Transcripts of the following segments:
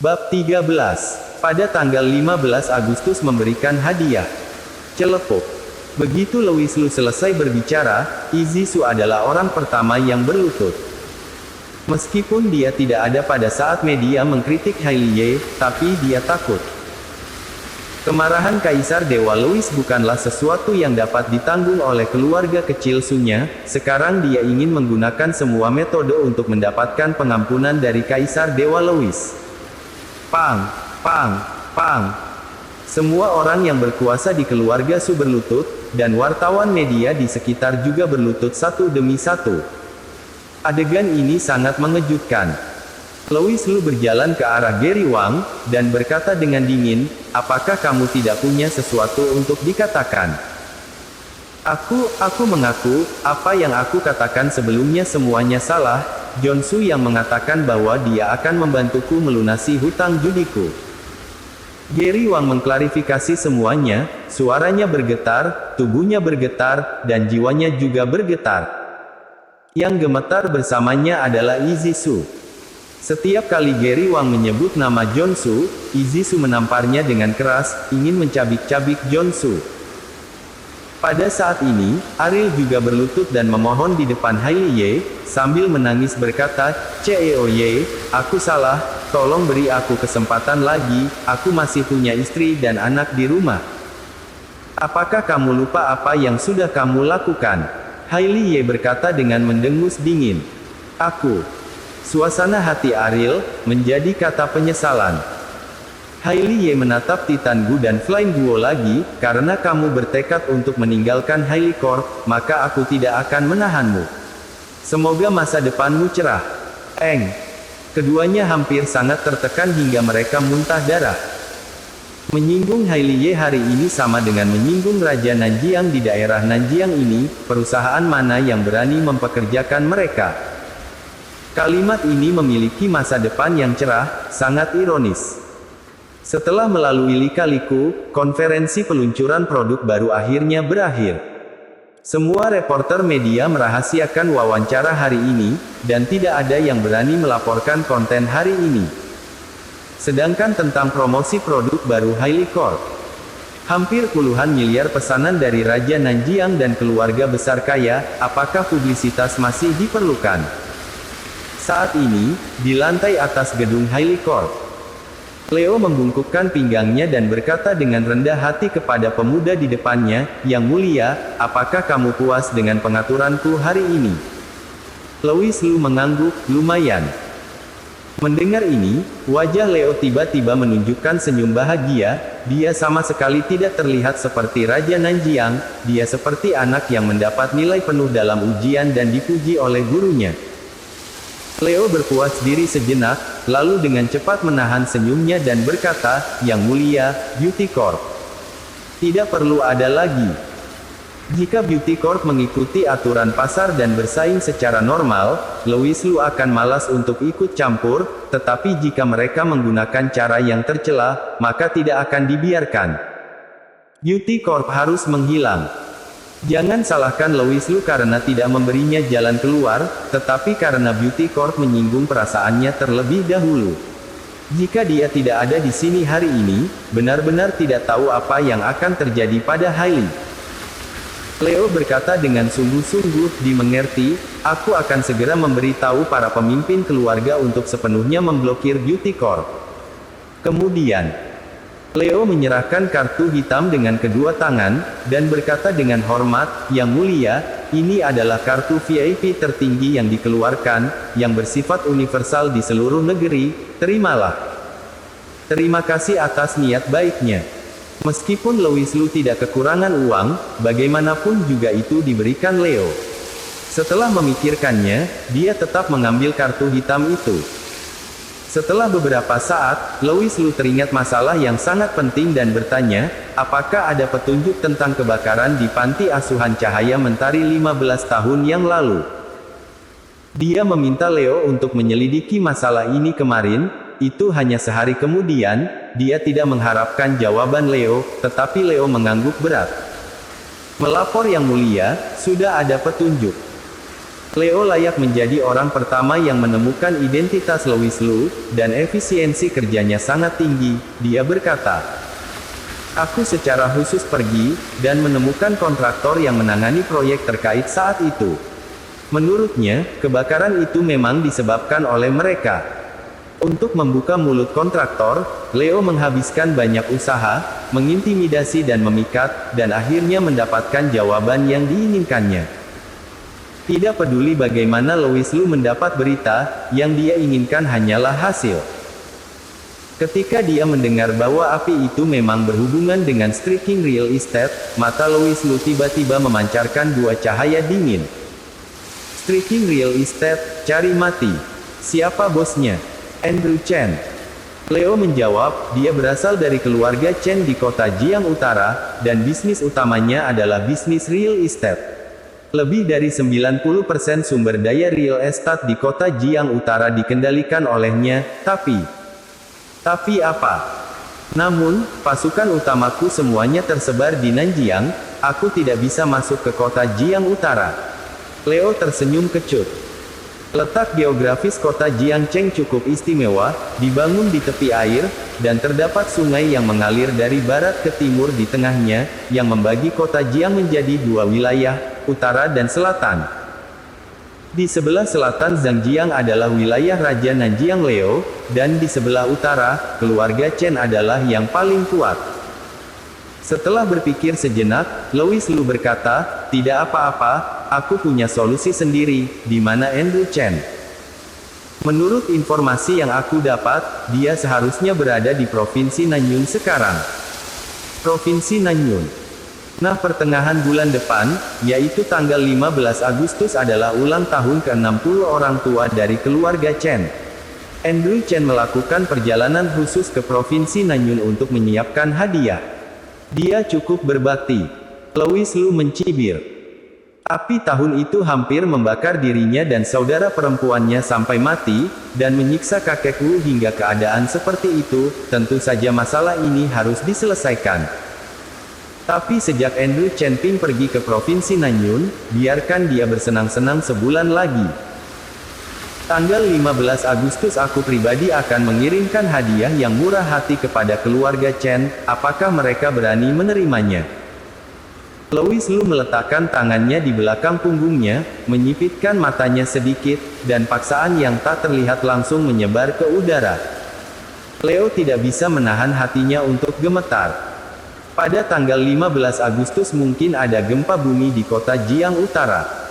Bab 13. Pada tanggal 15 Agustus memberikan hadiah. Celepuk. Begitu Louis Lu selesai berbicara, Izisu adalah orang pertama yang berlutut. Meskipun dia tidak ada pada saat media mengkritik Hailey, tapi dia takut. Kemarahan Kaisar Dewa Louis bukanlah sesuatu yang dapat ditanggung oleh keluarga kecil Sunya. Sekarang dia ingin menggunakan semua metode untuk mendapatkan pengampunan dari Kaisar Dewa Louis. Pang, pang, pang. Semua orang yang berkuasa di keluarga Su berlutut, dan wartawan media di sekitar juga berlutut satu demi satu. Adegan ini sangat mengejutkan. Louis Lu berjalan ke arah Gary Wang, dan berkata dengan dingin, apakah kamu tidak punya sesuatu untuk dikatakan? Aku mengaku, apa yang aku katakan sebelumnya semuanya salah. John Su yang mengatakan bahwa dia akan membantuku melunasi hutang judiku. Gary Wang mengklarifikasi semuanya, suaranya bergetar, tubuhnya bergetar, dan jiwanya juga bergetar. Yang gemetar bersamanya adalah Izisu. Setiap kali Gary Wang menyebut nama John Su, Izisu menamparnya dengan keras, ingin mencabik-cabik John Su. Pada saat ini, Ariel juga berlutut dan memohon di depan Hailey, sambil menangis berkata, "Ceoye, aku salah, tolong beri aku kesempatan lagi, aku masih punya istri dan anak di rumah. Apakah kamu lupa apa yang sudah kamu lakukan?" Hailey berkata dengan mendengus dingin. Suasana hati Ariel menjadi kata penyesalan. Hailey menatap Titan Gu dan Flying Guo lagi, karena kamu bertekad untuk meninggalkan Hailey Corp, maka aku tidak akan menahanmu. Semoga masa depanmu cerah. Keduanya hampir sangat tertekan hingga mereka muntah darah. Menyinggung Hailey hari ini sama dengan menyinggung Raja Nanjiang di daerah Nanjiang ini, perusahaan mana yang berani mempekerjakan mereka? Kalimat ini memiliki masa depan yang cerah, sangat ironis. Setelah melalui lika-liku, konferensi peluncuran produk baru akhirnya berakhir. Semua reporter media merahasiakan wawancara hari ini, dan tidak ada yang berani melaporkan konten hari ini. Sedangkan tentang promosi produk baru Hailey Corp, hampir puluhan miliar pesanan dari Raja Nanjiang dan keluarga besar kaya, apakah publisitas masih diperlukan? Saat ini, di lantai atas gedung Hailey Corp, Leo membungkukkan pinggangnya dan berkata dengan rendah hati kepada pemuda di depannya, "Yang mulia, apakah kamu puas dengan pengaturanku hari ini?" Louis Lu mengangguk, "Lumayan." Mendengar ini, wajah Leo tiba-tiba menunjukkan senyum bahagia. Dia sama sekali tidak terlihat seperti Raja Nanjiang, dia seperti anak yang mendapat nilai penuh dalam ujian dan dipuji oleh gurunya. Leo berpuas diri sejenak, lalu dengan cepat menahan senyumnya dan berkata, "Yang mulia, Beauty Corp tidak perlu ada lagi. Jika Beauty Corp mengikuti aturan pasar dan bersaing secara normal, Louis Lu akan malas untuk ikut campur, tetapi jika mereka menggunakan cara yang tercela, maka tidak akan dibiarkan. Beauty Corp harus menghilang." Jangan salahkan Louis Lu karena tidak memberinya jalan keluar, tetapi karena Beauty Corp menyinggung perasaannya terlebih dahulu. Jika dia tidak ada di sini hari ini, benar-benar tidak tahu apa yang akan terjadi pada Hailey. Leo berkata dengan sungguh-sungguh, "Dimengerti, aku akan segera memberitahu para pemimpin keluarga untuk sepenuhnya memblokir Beauty Corp." Kemudian, Leo menyerahkan kartu hitam dengan kedua tangan, dan berkata dengan hormat, "Yang mulia, ini adalah kartu VIP tertinggi yang dikeluarkan, yang bersifat universal di seluruh negeri, terimalah." Terima kasih atas niat baiknya. Meskipun Louis Lu tidak kekurangan uang, bagaimanapun juga itu diberikan Leo. Setelah memikirkannya, dia tetap mengambil kartu hitam itu. Setelah beberapa saat, Louis Lu teringat masalah yang sangat penting dan bertanya, apakah ada petunjuk tentang kebakaran di panti asuhan Cahaya Mentari 15 tahun yang lalu. Dia meminta Leo untuk menyelidiki masalah ini kemarin, itu hanya sehari kemudian. Dia tidak mengharapkan jawaban Leo, tetapi Leo mengangguk berat. "Melapor yang mulia, sudah ada petunjuk. Leo layak menjadi orang pertama yang menemukan identitas Louis Liu, dan efisiensi kerjanya sangat tinggi, dia berkata. Aku secara khusus pergi, dan menemukan kontraktor yang menangani proyek terkait saat itu. Menurutnya, kebakaran itu memang disebabkan oleh mereka. Untuk membuka mulut kontraktor, Leo menghabiskan banyak usaha, mengintimidasi dan memikat, dan akhirnya mendapatkan jawaban yang diinginkannya. Tidak peduli bagaimana Louis Liu mendapat berita, yang dia inginkan hanyalah hasil. Ketika dia mendengar bahwa api itu memang berhubungan dengan striking real estate, mata Louis Liu tiba-tiba memancarkan dua cahaya dingin. Striking real estate, cari mati. Siapa bosnya? Andrew Chen. Leo menjawab, dia berasal dari keluarga Chen di kota Jiang Utara, dan bisnis utamanya adalah bisnis real estate. Lebih dari 90% sumber daya real estate di kota Jiang Utara dikendalikan olehnya, tapi apa? Namun, pasukan utamaku semuanya tersebar di Nanjiang, aku tidak bisa masuk ke kota Jiang Utara. Leo tersenyum kecut. Letak geografis kota Jiangcheng cukup istimewa, dibangun di tepi air, dan terdapat sungai yang mengalir dari barat ke timur di tengahnya, yang membagi kota Jiang menjadi dua wilayah, utara dan selatan. Di sebelah selatan Zhangjiang adalah wilayah Raja Nanjiang Leo, dan di sebelah utara, keluarga Chen adalah yang paling kuat. Setelah berpikir sejenak, Louis Liu berkata, tidak apa-apa, aku punya solusi sendiri, di mana Andrew Chen. Menurut informasi yang aku dapat, dia seharusnya berada di Provinsi Nanyun sekarang. Provinsi Nanyun. Nah, pertengahan bulan depan, yaitu tanggal 15 Agustus adalah ulang tahun ke-60 orang tua dari keluarga Chen. Andrew Chen melakukan perjalanan khusus ke Provinsi Nanyun untuk menyiapkan hadiah. Dia cukup berbakti. Louis Liu mencibir. Api tahun itu hampir membakar dirinya dan saudara perempuannya sampai mati, dan menyiksa kakek Wu hingga keadaan seperti itu, tentu saja masalah ini harus diselesaikan. Tapi sejak Andrew Chen Ping pergi ke Provinsi Nanyun, biarkan dia bersenang-senang sebulan lagi. Tanggal 15 Agustus aku pribadi akan mengirimkan hadiah yang murah hati kepada keluarga Chen, apakah mereka berani menerimanya? Louis Liu meletakkan tangannya di belakang punggungnya, menyipitkan matanya sedikit, dan paksaan yang tak terlihat langsung menyebar ke udara. Leo tidak bisa menahan hatinya untuk gemetar. Pada tanggal 15 Agustus mungkin ada gempa bumi di kota Jiang Utara.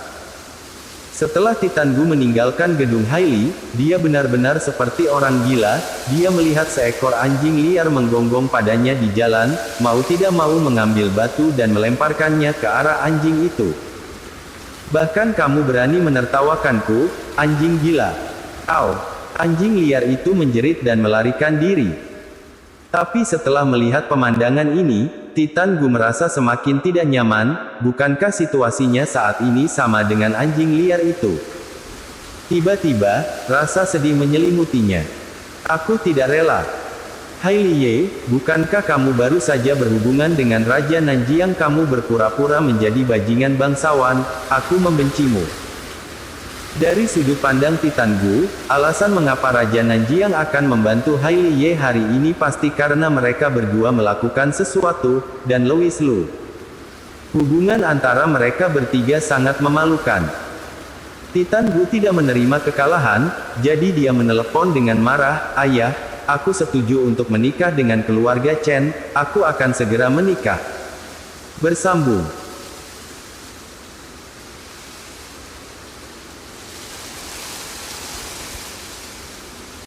Setelah Titan Gu meninggalkan gedung Haili, dia benar-benar seperti orang gila, dia melihat seekor anjing liar menggonggong padanya di jalan, mau tidak mau mengambil batu dan melemparkannya ke arah anjing itu. Bahkan kamu berani menertawakanku, anjing gila. Au! Anjing liar itu menjerit dan melarikan diri. Tapi setelah melihat pemandangan ini, Titan Gu merasa semakin tidak nyaman, bukankah situasinya saat ini sama dengan anjing liar itu? Tiba-tiba, rasa sedih menyelimutinya. Aku tidak rela. Haili Ye, bukankah kamu baru saja berhubungan dengan Raja Nanjiang? Kamu berpura-pura menjadi bajingan bangsawan, aku membencimu. Dari sudut pandang Titan Gu, alasan mengapa Raja Nanjiang akan membantu Haili Ye hari ini pasti karena mereka berdua melakukan sesuatu, dan Louis Liu. Hubungan antara mereka bertiga sangat memalukan. Titan Gu tidak menerima kekalahan, jadi dia menelepon dengan marah, "Ayah, aku setuju untuk menikah dengan keluarga Chen, aku akan segera menikah." Bersambung.